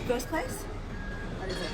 birthplace? What is it?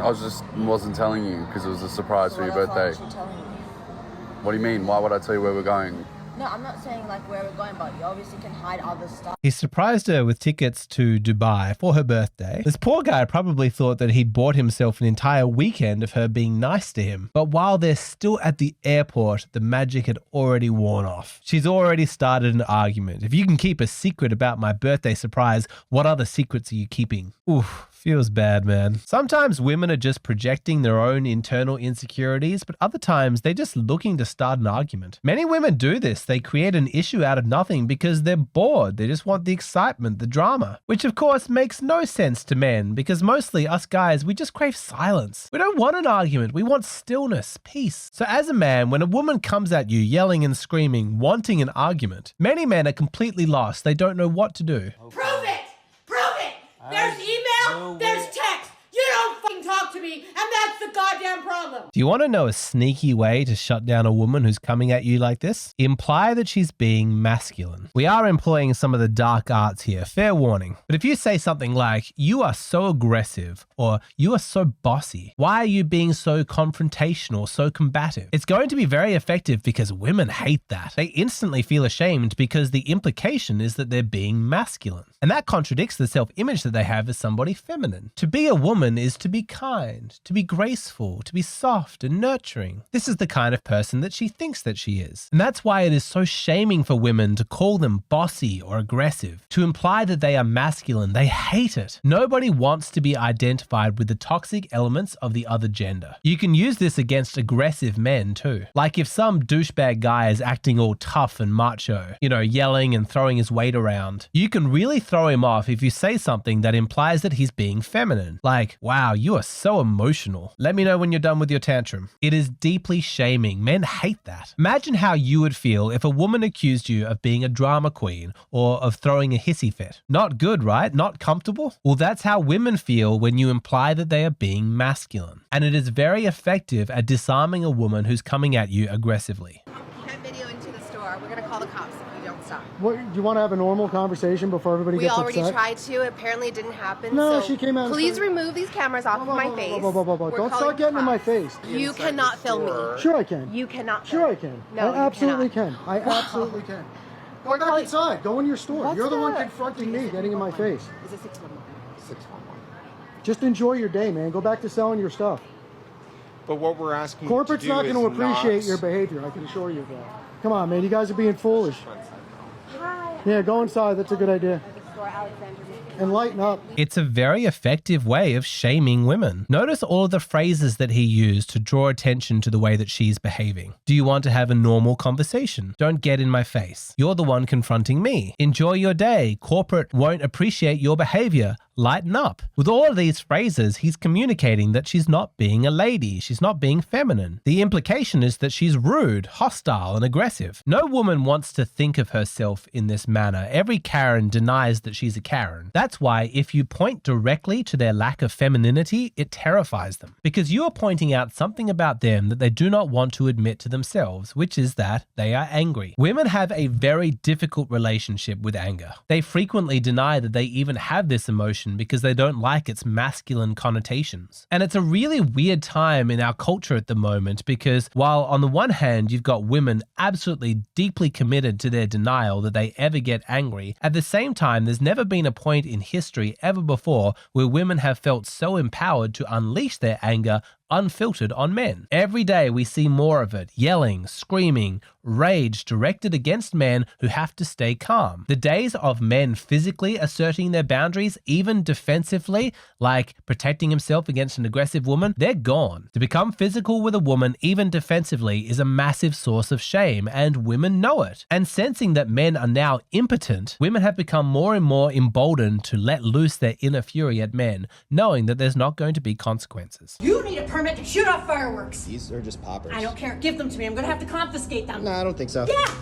I wasn't telling you because it was a surprise for your birthday. Why telling me? What do you mean? Why would I tell you where we're going? No, I'm not saying like where we're going, but you obviously can hide other stuff. He surprised her with tickets to Dubai for her birthday. This poor guy probably thought that he'd bought himself an entire weekend of her being nice to him. But while they're still at the airport, the magic had already worn off. She's already started an argument. If you can keep a secret about my birthday surprise, what other secrets are you keeping? Oof. Feels bad, man. Sometimes women are just projecting their own internal insecurities, but other times they're just looking to start an argument. Many women do this. They create an issue out of nothing because they're bored. They just want the excitement, the drama, which of course makes no sense to men because mostly us guys, we just crave silence. We don't want an argument. We want stillness, peace. So as a man, when a woman comes at you yelling and screaming, wanting an argument, many men are completely lost. They don't know what to do. Prove it! Prove it! There's email, there's text. You don't fucking talk to me, and that's the goddamn problem. Do you want to know a sneaky way to shut down a woman who's coming at you like this? Imply that she's being masculine. We are employing some of the dark arts here, fair warning. But if you say something like, you are so aggressive, or you are so bossy, why are you being so confrontational, so combative? It's going to be very effective because women hate that. They instantly feel ashamed because the implication is that they're being masculine. And that contradicts the self-image that they have as somebody feminine. To be a woman is to be kind, to be graceful, to be soft and nurturing. This is the kind of person that she thinks that she is. And that's why it is so shaming for women to call them bossy or aggressive, to imply that they are masculine. They hate it. Nobody wants to be identified with the toxic elements of the other gender. You can use this against aggressive men too. Like if some douchebag guy is acting all tough and macho, yelling and throwing his weight around, you can really throw him off if you say something that implies that he's being feminine. Like, wow, you are so emotional. Let me know when you're done with your tantrum. It is deeply shaming. Men hate that. Imagine how you would feel if a woman accused you of being a drama queen or of throwing a hissy fit. Not good, right? Not comfortable? Well, that's how women feel when you imply that they are being masculine. And it is very effective at disarming a woman who's coming at you aggressively. You can't video into the store. We're going to call the cops if you don't stop. What, do you want to have a normal conversation before everybody gets upset? We already tried to. Apparently it didn't happen. No, so she came out. Please remove these cameras off of my face. Don't start getting in my face. You cannot film me. Sure I can. You cannot film Sure I can. No, I absolutely can. I absolutely can. Go back inside. Go in your store. You're the one confronting me, getting in my face. Is it 611? 611. Just enjoy your day, man. Go back to selling your stuff. But what we're asking Corporate's you to do not going to appreciate not... your behavior, I can assure you of that. Come on, man. You guys are being foolish. Hi. Yeah, go inside. That's a good idea. And lighten up. It's a very effective way of shaming women. Notice all of the phrases that he used to draw attention to the way that she's behaving. Do you want to have a normal conversation? Don't get in my face. You're the one confronting me. Enjoy your day. Corporate won't appreciate your behavior. Lighten up. With all of these phrases, he's communicating that she's not being a lady. She's not being feminine. The implication is that she's rude, hostile, and aggressive. No woman wants to think of herself in this manner. Every Karen denies that she's a Karen. That's why if you point directly to their lack of femininity, it terrifies them. Because you are pointing out something about them that they do not want to admit to themselves, which is that they are angry. Women have a very difficult relationship with anger. They frequently deny that they even have this emotion because they don't like its masculine connotations. And it's a really weird time in our culture at the moment because while on the one hand you've got women absolutely deeply committed to their denial that they ever get angry, at the same time there's never been a point in history ever before where women have felt so empowered to unleash their anger unfiltered on men. Every day we see more of it, yelling, screaming, rage directed against men who have to stay calm. The days of men physically asserting their boundaries, even defensively, like protecting himself against an aggressive woman, they're gone. To become physical with a woman, even defensively, is a massive source of shame, and women know it. And sensing that men are now impotent, women have become more and more emboldened to let loose their inner fury at men, knowing that there's not going to be consequences. You need a permit to shoot off fireworks. These are just poppers. I don't care. Give them to me. I'm going to have to confiscate them. No, I don't think so. Yeah.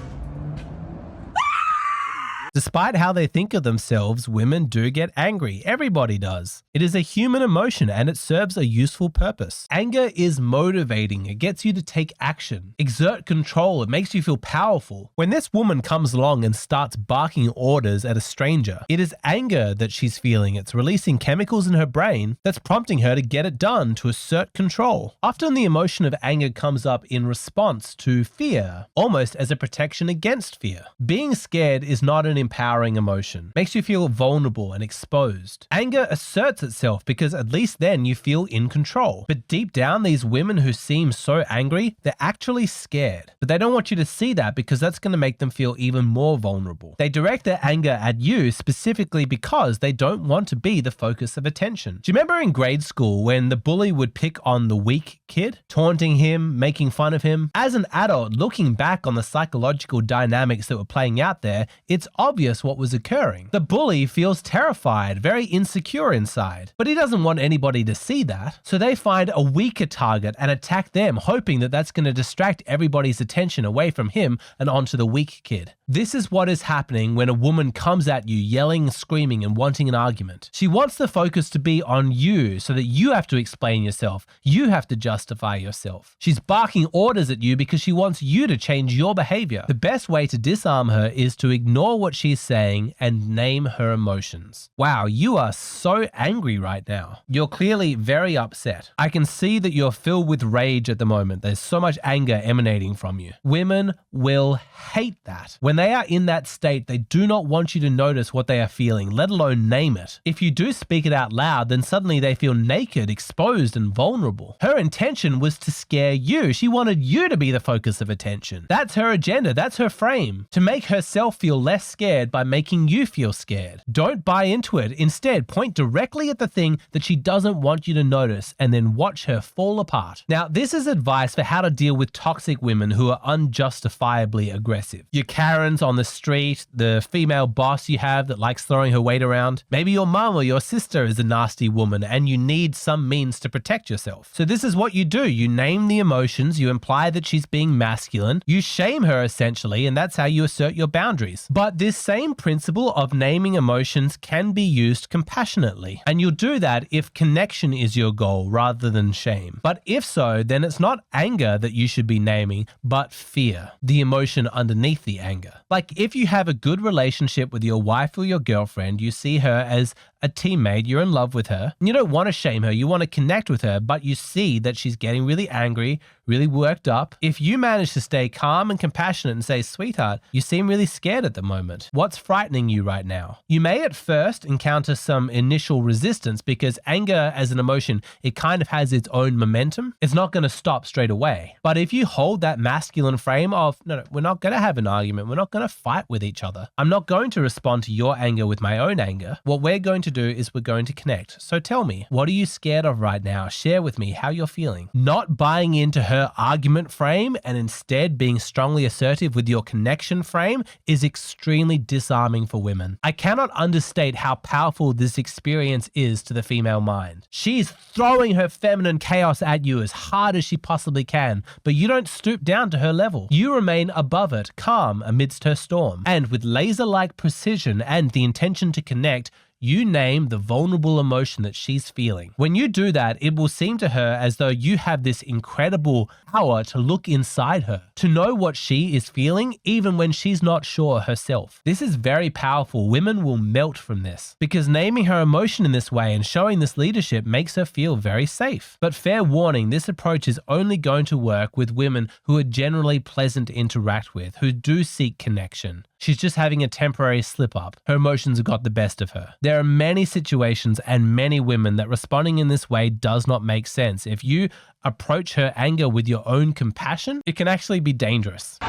Despite how they think of themselves, women do get angry. Everybody does. It is a human emotion and it serves a useful purpose. Anger is motivating. It gets you to take action, exert control. It makes you feel powerful. When this woman comes along and starts barking orders at a stranger, it is anger that she's feeling. It's releasing chemicals in her brain that's prompting her to get it done, to assert control. Often the emotion of anger comes up in response to fear, almost as a protection against fear. Being scared is not an empowering emotion. Makes you feel vulnerable and exposed. Anger asserts itself because at least then you feel in control. But deep down, these women who seem so angry, they're actually scared. But they don't want you to see that because that's going to make them feel even more vulnerable. They direct their anger at you specifically because they don't want to be the focus of attention. Do you remember in grade school when the bully would pick on the weak kid, taunting him, making fun of him? As an adult, looking back on the psychological dynamics that were playing out there, it's obvious what was occurring. The bully feels terrified, very insecure inside, but he doesn't want anybody to see that. So they find a weaker target and attack them, hoping that that's going to distract everybody's attention away from him and onto the weak kid. This is what is happening when a woman comes at you yelling, screaming, and wanting an argument. She wants the focus to be on you so that you have to explain yourself. You have to justify yourself. She's barking orders at you because she wants you to change your behavior. The best way to disarm her is to ignore what she's saying and name her emotions. Wow, you are so angry right now. You're clearly very upset. I can see that you're filled with rage at the moment. There's so much anger emanating from you. Women will hate that. When they are in that state, they do not want you to notice what they are feeling, let alone name it. If you do speak it out loud, then suddenly they feel naked, exposed, and vulnerable. Her intention was to scare you. She wanted you to be the focus of attention. That's her agenda. That's her frame. To make herself feel less scared by making you feel scared. Don't buy into it. Instead, point directly at the thing that she doesn't want you to notice and then watch her fall apart. Now, this is advice for how to deal with toxic women who are unjustifiably aggressive. Your Karens on the street, the female boss you have that likes throwing her weight around. Maybe your mum or your sister is a nasty woman and you need some means to protect yourself. So this is what you do. You name the emotions, you imply that she's being masculine, you shame her essentially, and that's how you assert your boundaries. But this same principle of naming emotions can be used compassionately. And you'll do that if connection is your goal rather than shame. But if so, then it's not anger that you should be naming, but fear, the emotion underneath the anger. Like if you have a good relationship with your wife or your girlfriend, you see her as a teammate, you're in love with her, and you don't want to shame her, you want to connect with her, but you see that she's getting really angry, really worked up. If you manage to stay calm and compassionate and say, sweetheart, you seem really scared at the moment. What's frightening you right now? You may at first encounter some initial resistance because anger as an emotion, it kind of has its own momentum. It's not going to stop straight away. But if you hold that masculine frame of, no, we're not going to have an argument, we're not going to fight with each other. I'm not going to respond to your anger with my own anger. What we're going to do is we're going to connect. So tell me, what are you scared of right now? Share with me how you're feeling. Not buying into her argument frame and instead being strongly assertive with your connection frame is extremely disarming for women. I cannot understate how powerful this experience is to the female mind. She's throwing her feminine chaos at you as hard as she possibly can, but you don't stoop down to her level. You remain above it, calm amidst her storm. And with laser-like precision and the intention to connect, you name the vulnerable emotion that she's feeling. When you do that, it will seem to her as though you have this incredible power to look inside her, to know what she is feeling even when she's not sure herself. This is very powerful. Women will melt from this because naming her emotion in this way and showing this leadership makes her feel very safe. But fair warning, this approach is only going to work with women who are generally pleasant to interact with, who do seek connection. She's just having a temporary slip up. Her emotions have got the best of her. There are many situations and many women that responding in this way does not make sense. If you approach her anger with your own compassion, it can actually be dangerous.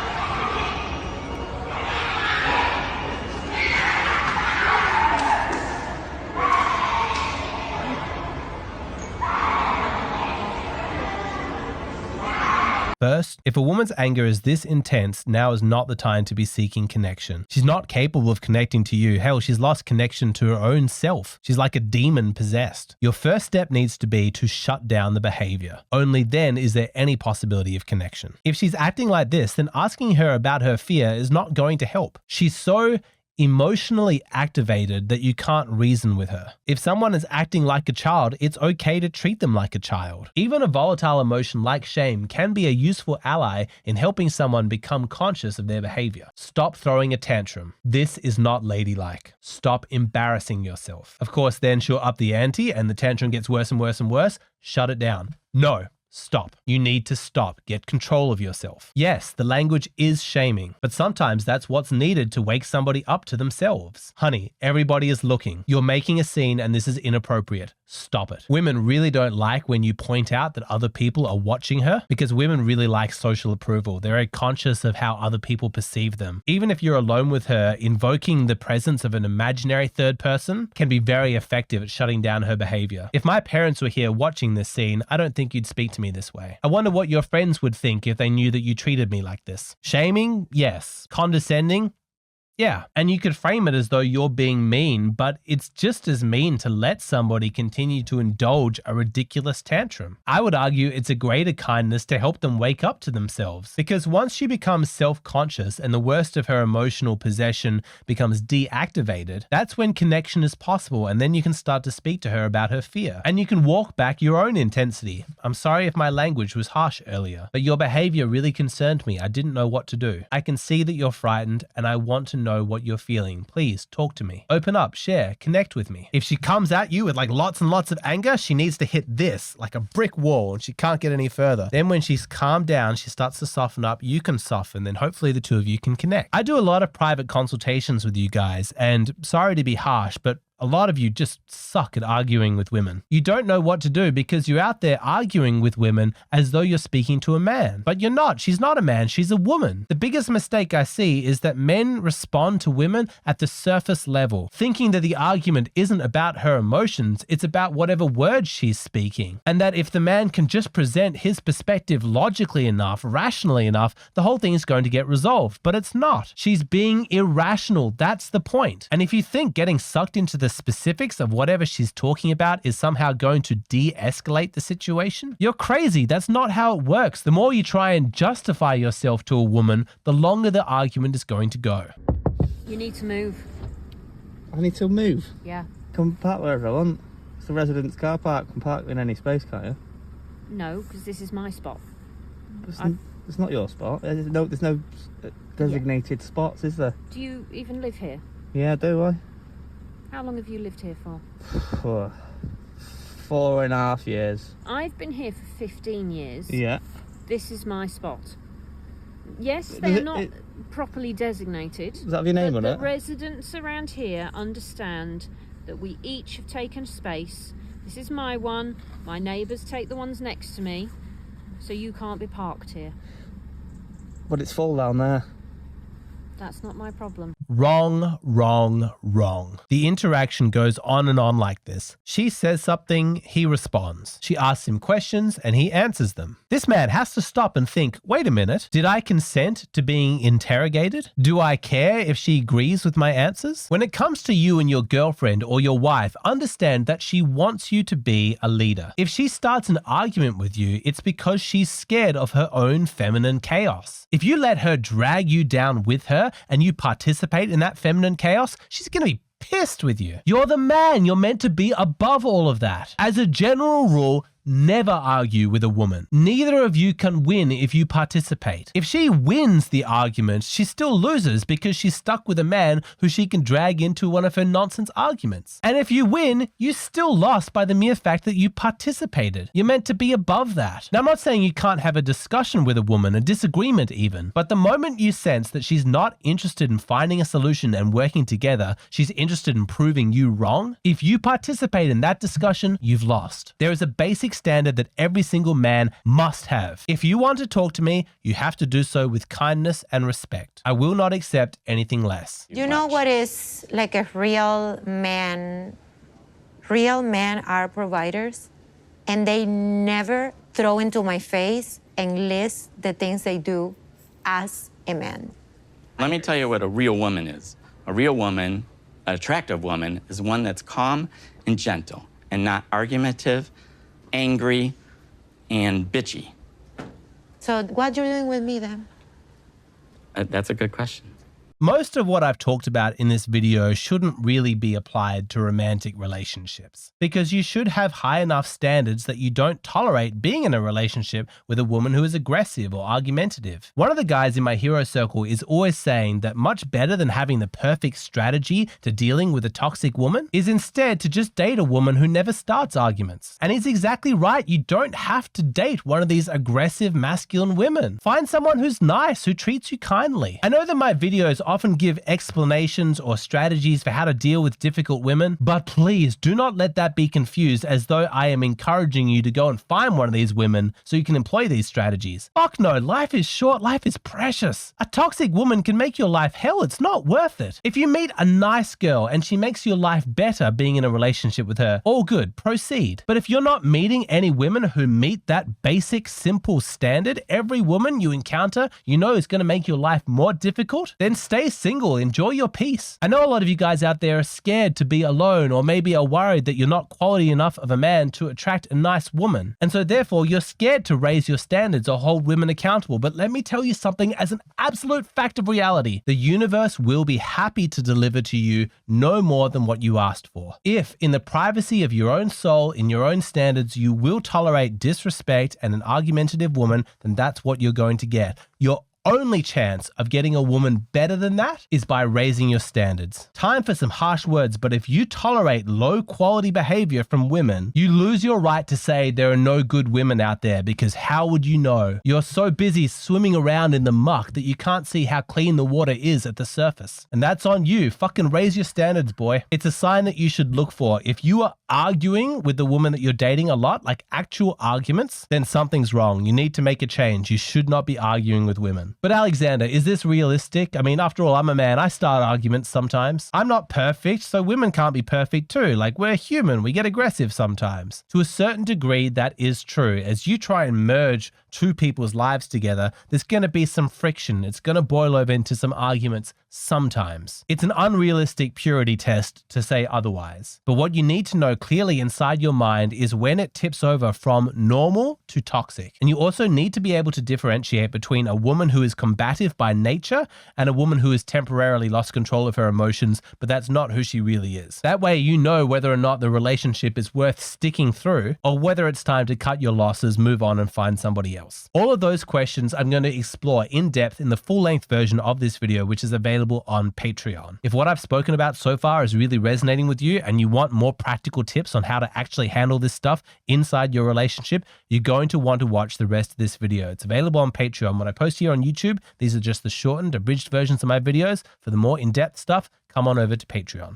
First, if a woman's anger is this intense, now is not the time to be seeking connection. She's not capable of connecting to you. Hell, she's lost connection to her own self. She's like a demon possessed. Your first step needs to be to shut down the behavior. Only then is there any possibility of connection. If she's acting like this, then asking her about her fear is not going to help. She's so emotionally activated that you can't reason with her. If someone is acting like a child, it's okay to treat them like a child. Even a volatile emotion like shame can be a useful ally in helping someone become conscious of their behavior. Stop throwing a tantrum. This is not ladylike. Stop embarrassing yourself. Of course, then she'll up the ante and the tantrum gets worse and worse and worse. Shut it down. No. Stop. You need to stop. Get control of yourself. Yes, the language is shaming, but sometimes that's what's needed to wake somebody up to themselves. Honey, everybody is looking. You're making a scene and this is inappropriate. Stop it. Women really don't like when you point out that other people are watching her because women really like social approval. They're very conscious of how other people perceive them. Even if you're alone with her, invoking the presence of an imaginary third person can be very effective at shutting down her behavior. If my parents were here watching this scene, I don't think you'd speak to me this way. I wonder what your friends would think if they knew that you treated me like this. Shaming? Yes. Condescending? Yeah, and you could frame it as though you're being mean, but it's just as mean to let somebody continue to indulge a ridiculous tantrum. I would argue it's a greater kindness to help them wake up to themselves, because once she becomes self-conscious and the worst of her emotional possession becomes deactivated, that's when connection is possible, and then you can start to speak to her about her fear, and you can walk back your own intensity. I'm sorry if my language was harsh earlier, but your behavior really concerned me. I didn't know what to do. I can see that you're frightened, and I want to know what you're feeling. Please talk to me. Open up, share, connect with me. If she comes at you with like lots and lots of anger, she needs to hit this like a brick wall and she can't get any further. Then when she's calmed down, she starts to soften up, you can soften, then hopefully the two of you can connect. I do a lot of private consultations with you guys, and sorry to be harsh, but a lot of you just suck at arguing with women. You don't know what to do because you're out there arguing with women as though you're speaking to a man. But you're not. She's not a man. She's a woman. The biggest mistake I see is that men respond to women at the surface level, thinking that the argument isn't about her emotions, it's about whatever words she's speaking. And that if the man can just present his perspective logically enough, rationally enough, the whole thing is going to get resolved. But it's not. She's being irrational. That's the point. And if you think getting sucked into the specifics of whatever she's talking about is somehow going to de-escalate the situation, you're crazy. That's not how it works. The more you try and justify yourself to a woman, the longer the argument is going to go. You need to move. I need to move? Yeah. Come park wherever I want. It's the residence car park. Can park in any space, can't you? No, because this is my spot. It's not your spot. There's no designated spots, is there? Do you even live here? Yeah, do I? How long have you lived here for? 4.5 years. I've been here for 15 years. Yeah. This is my spot. Yes, they're not properly designated. Does that have your name on it? The residents around here understand that we each have taken space. This is my one. My neighbours take the ones next to me. So you can't be parked here. But it's full down there. That's not my problem. Wrong, wrong, wrong. The interaction goes on and on like this. She says something, he responds. She asks him questions and he answers them. This man has to stop and think, wait a minute, did I consent to being interrogated? Do I care if she agrees with my answers? When it comes to you and your girlfriend or your wife, understand that she wants you to be a leader. If she starts an argument with you, it's because she's scared of her own feminine chaos. If you let her drag you down with her and you participate in that feminine chaos, she's going to be pissed with you. You're the man. You're meant to be above all of that. As a general rule, never argue with a woman. Neither of you can win if you participate. If she wins the argument, she still loses because she's stuck with a man who she can drag into one of her nonsense arguments. And if you win, you still lost by the mere fact that you participated. You're meant to be above that. Now, I'm not saying you can't have a discussion with a woman, a disagreement even, but the moment you sense that she's not interested in finding a solution and working together, she's interested in proving you wrong, if you participate in that discussion, you've lost. There is a basic standard that every single man must have. If you want to talk to me, you have to do so with kindness and respect. I will not accept anything less. You know what is like a real man? Real men are providers, and they never throw into my face and list the things they do as a man. Let me tell you what a real woman is. A real woman, an attractive woman, is one that's calm and gentle and not argumentative, angry, and bitchy. So what you're doing with me then? That's a good question. Most of what I've talked about in this video shouldn't really be applied to romantic relationships, because you should have high enough standards that you don't tolerate being in a relationship with a woman who is aggressive or argumentative. One of the guys in my hero circle is always saying that much better than having the perfect strategy to dealing with a toxic woman is instead to just date a woman who never starts arguments. And he's exactly right. You don't have to date one of these aggressive masculine women. Find someone who's nice, who treats you kindly. I know that my videos often give explanations or strategies for how to deal with difficult women, but please do not let that be confused as though I am encouraging you to go and find one of these women so you can employ these strategies. Fuck no, life is short, life is precious. A toxic woman can make your life hell, it's not worth it. If you meet a nice girl and she makes your life better being in a relationship with her, all good, proceed. But if you're not meeting any women who meet that basic, simple standard, every woman you encounter you know is going to make your life more difficult, then stay single, enjoy your peace. I know a lot of you guys out there are scared to be alone, or maybe are worried that you're not quality enough of a man to attract a nice woman. And so therefore you're scared to raise your standards or hold women accountable. But let me tell you something as an absolute fact of reality. The universe will be happy to deliver to you no more than what you asked for. If in the privacy of your own soul, in your own standards, you will tolerate disrespect and an argumentative woman, then that's what you're going to get. Your only chance of getting a woman better than that is by raising your standards. Time for some harsh words, but if you tolerate low quality behavior from women, you lose your right to say there are no good women out there, because how would you know? You're so busy swimming around in the muck that you can't see how clean the water is at the surface. And that's on you. Fucking raise your standards, boy. It's a sign that you should look for. If you are arguing with the woman that you're dating a lot, like actual arguments, then something's wrong. You need to make a change. You should not be arguing with women. But Alexander, is this realistic? I mean, after all, I'm a man. I start arguments sometimes. I'm not perfect, so women can't be perfect too. Like, we're human. We get aggressive sometimes. To a certain degree, that is true. As you try and merge two people's lives together, there's going to be some friction. It's going to boil over into some arguments sometimes. It's an unrealistic purity test to say otherwise. But what you need to know clearly inside your mind is when it tips over from normal to toxic. And you also need to be able to differentiate between a woman who is combative by nature and a woman who has temporarily lost control of her emotions, but that's not who she really is. That way you know whether or not the relationship is worth sticking through, or whether it's time to cut your losses, move on and find somebody else. All of those questions I'm going to explore in depth in the full-length version of this video, which is available on Patreon. If what I've spoken about so far is really resonating with you and you want more practical tips on how to actually handle this stuff inside your relationship, you're going to want to watch the rest of this video. It's available on Patreon. When I post here on YouTube, these are just the shortened, abridged versions of my videos. For the more in-depth stuff, come on over to Patreon.